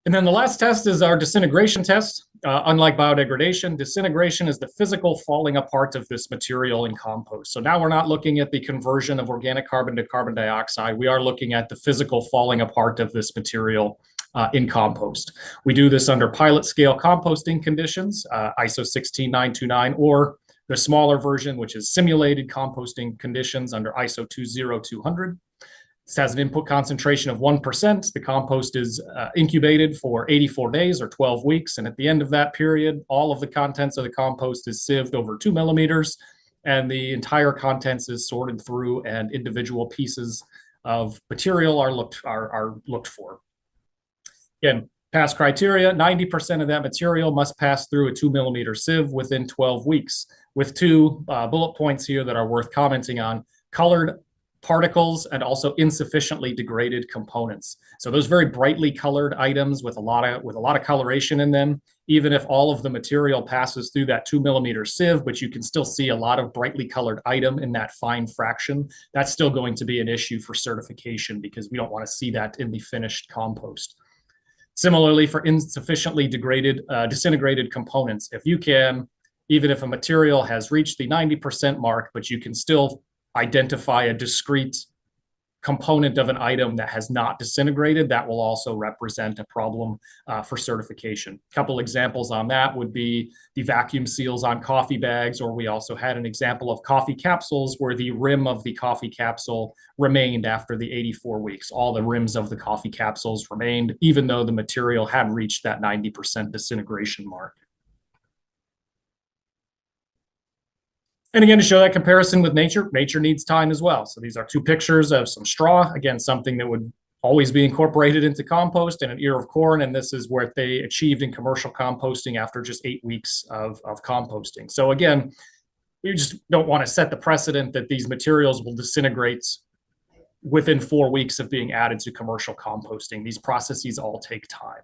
And then the last test is our disintegration test. Unlike biodegradation, disintegration is the physical falling apart of this material in compost. So now we're not looking at the conversion of organic carbon to carbon dioxide. We are looking at the physical falling apart of this material in compost. We do this under pilot scale composting conditions, ISO 16929, or the smaller version, which is simulated composting conditions under ISO 20200. This has an input concentration of 1%. The compost is incubated for 84 days or 12 weeks. And at the end of that period, all of the contents of the compost is sieved over 2 millimeters, and the entire contents is sorted through, and individual pieces of material are looked for. Again, pass criteria: 90% of that material must pass through a 2 millimeter sieve within 12 weeks, with two bullet points here that are worth commenting on: colored particles and also insufficiently degraded components. So those very brightly colored items with a lot of coloration in them, even if all of the material passes through that 2 millimeter sieve, but you can still see a lot of brightly colored item in that fine fraction, that's still going to be an issue for certification, because we don't want to see that in the finished compost. Similarly, for insufficiently disintegrated components, if you can, even if a material has reached the 90% mark, but you can still identify a discrete component of an item that has not disintegrated, that will also represent a problem for certification. A couple examples on that would be the vacuum seals on coffee bags, or we also had an example of coffee capsules where the rim of the coffee capsule remained after the 84 weeks. All the rims of the coffee capsules remained, even though the material had reached that 90% disintegration mark. And again, to show that comparison with nature, nature needs time as well. So these are two pictures of some straw, again, something that would always be incorporated into compost, and an ear of corn. And this is what they achieved in commercial composting after just 8 weeks of composting. So again, we just don't want to set the precedent that these materials will disintegrate within 4 weeks of being added to commercial composting. These processes all take time.